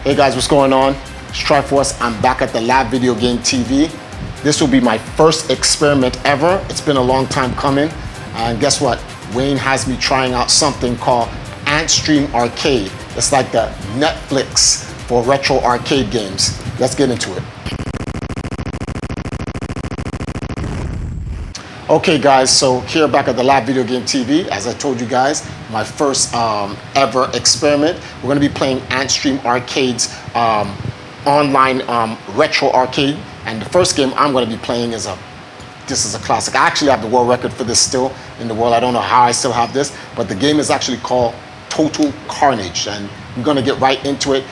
Hey guys, what's going on? It's TriForce. I'm back at the Lab Video Game TV. This will be my first experiment ever. It's been a long time coming. And guess what? Wayne has me trying out something called Antstream Arcade. It's like the Netflix for retro arcade games. Let's get into it. Okay guys, so here back at the Lab Video Game TV, as I told you guys, my first ever experiment. We're gonna be playing Antstream Arcade's online retro arcade. And the first game I'm gonna be playing is this is a classic. I actually have the world record for this still in the world. I don't know how I still have this, but the game is actually called Total Carnage, and we're gonna get right into it.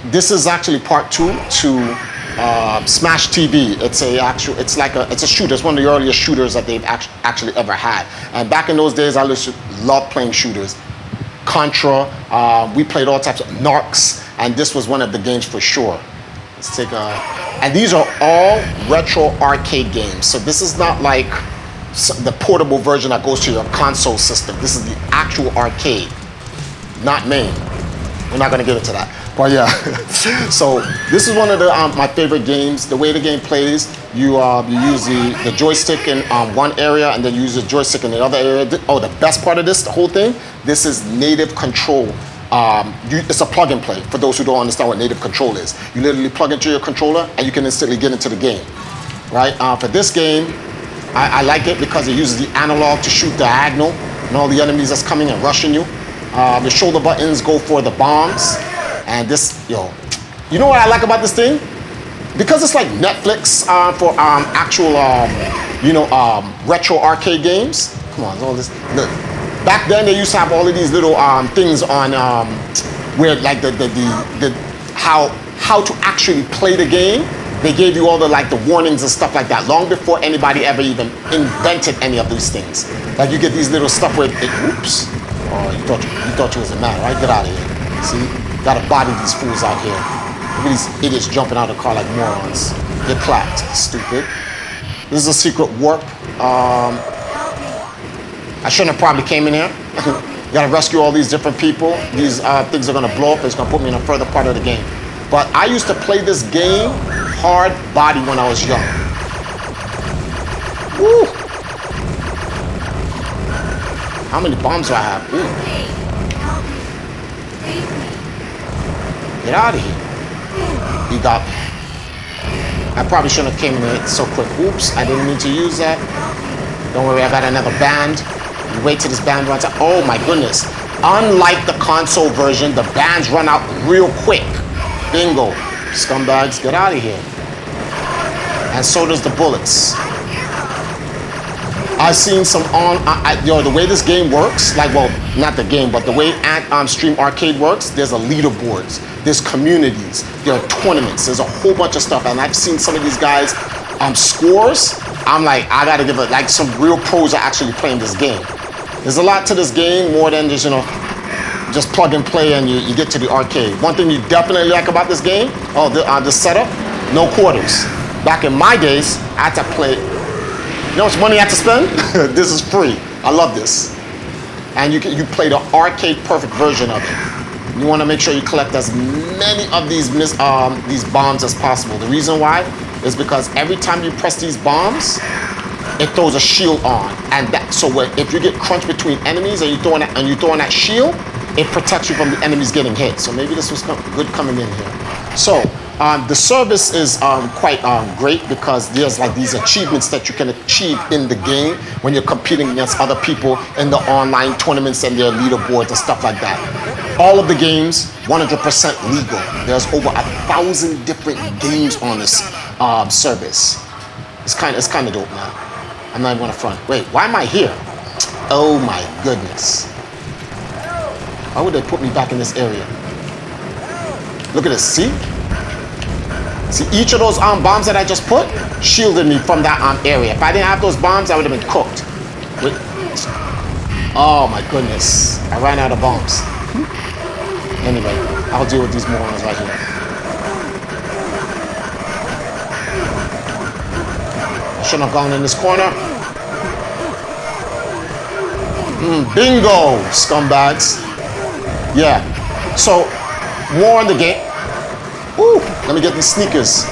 This is actually part 2 to Smash TV. It's a shooter. It's one of the earliest shooters that they've actually ever had. And back in those days, I used to love playing shooters. Contra, we played all types of Narcs, and this was one of the games for sure. Let's take and these are all retro arcade games. So this is not like the portable version that goes to your console system. This is the actual arcade, not main. We're not gonna get into that. But yeah, so this is one of my favorite games. The way the game plays, you use the joystick in one area, and then you use the joystick in the other area. Oh, the best part of this, the whole thing, this is native control. It's a plug and play for those who don't understand what native control is. You literally plug into your controller and you can instantly get into the game, right? For this game, I like it because it uses the analog to shoot diagonal and all the enemies that's coming and rushing you. The shoulder buttons go for the bombs. And this, you know what I like about this thing? Because it's like Netflix for actual, retro arcade games. Come on, all this. Look, back then they used to have all of these little things on where like how to actually play the game. They gave you all the warnings and stuff like that long before anybody ever even invented any of these things. Like you get these little stuff where oops. Oh, you thought you was a man, right? Get out of here. See? Gotta body these fools out here. Look at these idiots jumping out of the car like morons. Get clapped, stupid. This is a secret warp. I shouldn't have probably came in here. You gotta rescue all these different people. These things are gonna blow up. It's gonna put me in a further part of the game. But I used to play this game hard body when I was young. Woo! How many bombs do I have? Ooh. Get out of here. You got me. I probably shouldn't have came in here so quick. Oops, I didn't mean to use that. Don't worry, I got another band. You wait till this band runs out. Oh my goodness. Unlike the console version, the bands run out real quick. Bingo. Scumbags, get out of here. And so does the bullets. I've seen some the way this game works, not the game, but the way Antstream Arcade works, there's a leaderboards, there's communities, there are tournaments, there's a whole bunch of stuff, and I've seen some of these guys scores. I'm like, I gotta give it, some real pros are actually playing this game. There's a lot to this game, more than just, just plug and play and you get to the arcade. One thing you definitely like about this game, the setup, no quarters. Back in my days, I had to play. You know how much money I have to spend? This is free. I love this. And you play the arcade perfect version of it. You want to make sure you collect as many of these bombs as possible. The reason why is because every time you press these bombs, it throws a shield on. And if you get crunched between enemies and you're throwing that shield, it protects you from the enemies getting hit. So maybe this was good coming in here. So the service is quite great because there's these achievements that you can achieve in the game when you're competing against other people in the online tournaments and their leaderboards and stuff like that. All of the games, 100% legal. There's over 1,000 different games on this service. It's kind of dope, man. I'm not even gonna front. Wait, why am I here? Oh my goodness. Why would they put me back in this area? Look at this, see? See, each of those bombs that I just put shielded me from that area. If I didn't have those bombs, I would have been cooked. Wait. Oh my goodness. I ran out of bombs. Anyway, I'll deal with these morons right here. I shouldn't have gone in this corner. Bingo, scumbags. Yeah. So, more on the game. Let me get these sneakers.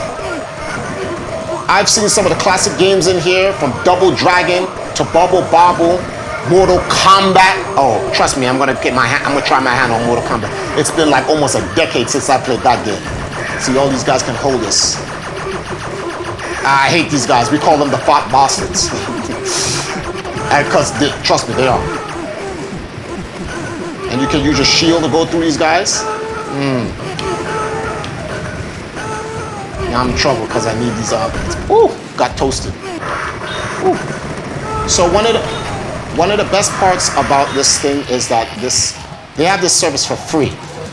I've seen some of the classic games in here, from Double Dragon to Bubble Bobble, Mortal Kombat. Oh, trust me, I'm gonna try my hand on Mortal Kombat. It's been like almost a decade since I played that game. See, all these guys can hold this. I hate these guys. We call them the fat bastards. And because, trust me, they are. And you can use your shield to go through these guys. Now I'm in trouble because I need these Ooh, got toasted. Ooh. So one of the best parts about this thing is that they have this service for free.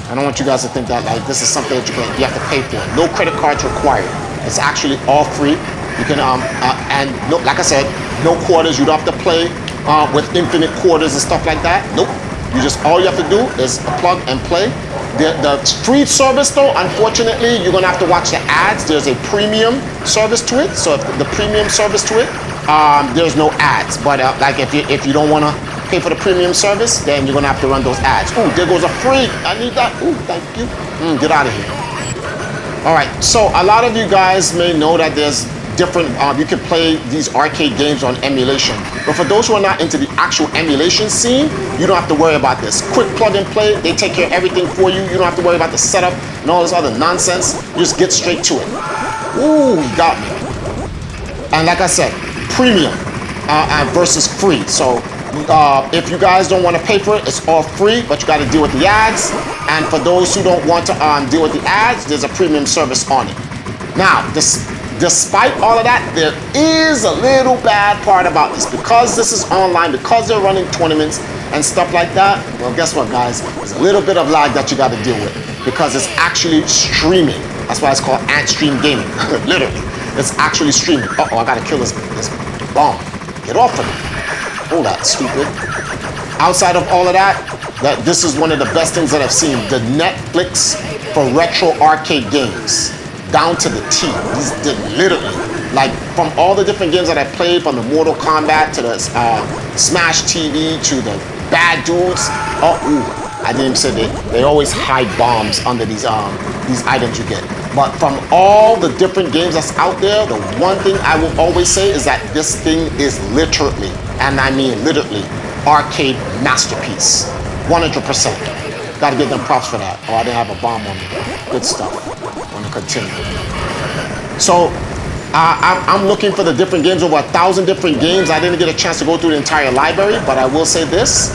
I don't want you guys to think that like this is something that you have to pay for. No credit cards required. It's actually all free. You can and no, like I said, no quarters. You don't have to play with infinite quarters and stuff like that. Nope. All you have to do is plug and play. The free service though, unfortunately, you're gonna have to watch the ads. There's a premium service to it. So if the premium service to it, there's no ads. But like if you don't wanna pay for the premium service, then you're gonna have to run those ads. Ooh, there goes a free. I need that. Ooh, thank you. Get out of here. All right. So a lot of you guys may know that there's different. You can play these arcade games on emulation. But for those who are not into the actual emulation scene, you don't have to worry about this. Quick plug and play. They take care of everything for you. You don't have to worry about the setup and all this other nonsense. You just get straight to it. Ooh, you got me. And like I said, premium versus free. So if you guys don't want to pay for it, it's all free, but you got to deal with the ads. And for those who don't want to deal with the ads, there's a premium service on it. Now, despite all of that, there is a little bad part about this. Because this is online, because they're running tournaments and stuff like that, well, guess what, guys? There's a little bit of lag that you got to deal with because it's actually streaming. That's why it's called Antstream gaming. Literally, it's actually streaming. Uh-oh, I got to kill this bomb. Get off of me. Hold that, stupid. Outside of all of that, this is one of the best things that I've seen. The Netflix for retro arcade games. Down to the T. These did literally, like from all the different games that I played, from the Mortal Kombat to the Smash TV to the Bad Dudes. Oh, ooh, I didn't even say they always hide bombs under these items you get. But from all the different games that's out there, the one thing I will always say is that this thing is literally, and I mean literally, arcade masterpiece. 100%. Gotta give them props for that. Oh, I didn't have a bomb on me. Good stuff. Want to continue. So I'm looking for the different games, over 1,000 different games. I didn't get a chance to go through the entire library, but I will say this,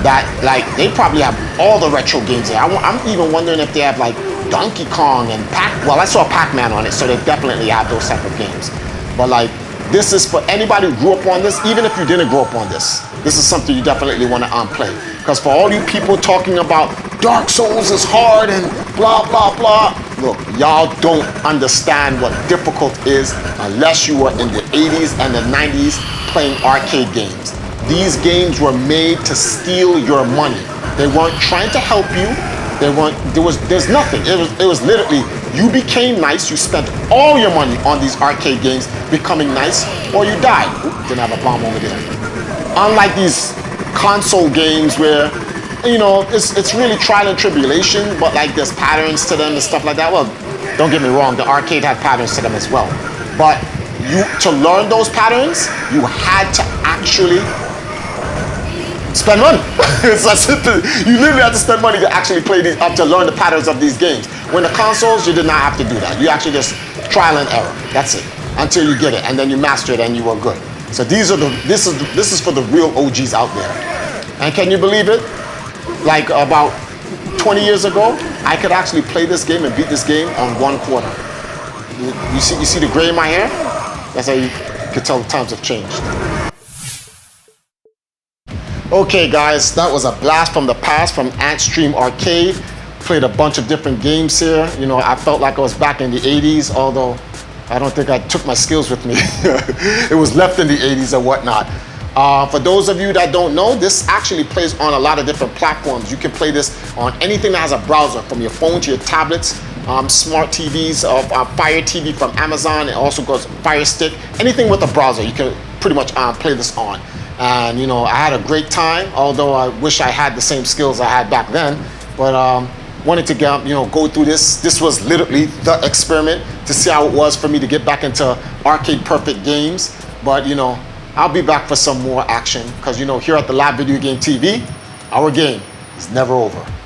that like they probably have all the retro games there. I'm even wondering if they have like Donkey Kong and well, I saw Pac-Man on it, so they definitely have those type of games. But like, this is for anybody who grew up on this, even if you didn't grow up on this. This is something you definitely want to play. Because for all you people talking about Dark Souls is hard and blah, blah, blah, look, y'all don't understand what difficult is unless you were in the 80s and the 90s playing arcade games. These games were made to steal your money. They weren't trying to help you. There's nothing. It was literally, you became nice, you spent all your money on these arcade games becoming nice, or you died. Ooh, didn't have a bomb over there. Unlike these console games where, you know, it's really trial and tribulation, but like there's patterns to them and stuff like that. Well, don't get me wrong, the arcade had patterns to them as well. But to learn those patterns, you had to actually spend money. It's as simple. You literally have to spend money to actually play these to learn the patterns of these games. When the consoles, you did not have to do that. You actually just trial and error. That's it. Until you get it, and then you master it, and you were good. So this is for the real OGs out there. And can you believe it? Like about 20 years ago, I could actually play this game and beat this game on 1 quarter. You see the gray in my hair? That's how you can tell the times have changed. Okay guys, that was a blast from the past from Antstream Arcade. Played a bunch of different games here. You know, I felt like I was back in the 80s, although I don't think I took my skills with me. It was left in the 80s and whatnot. For those of you that don't know, this actually plays on a lot of different platforms. You can play this on anything that has a browser, from your phone to your tablets, smart TVs, Fire TV from Amazon. It also goes Fire Stick. Anything with a browser, you can pretty much play this on. And you know, I had a great time, although I wish I had the same skills I had back then. But wanted to get, go through this. This was literally the experiment to see how it was for me to get back into arcade perfect games. But I'll be back for some more action because here at the Live Video Game TV, our game is never over.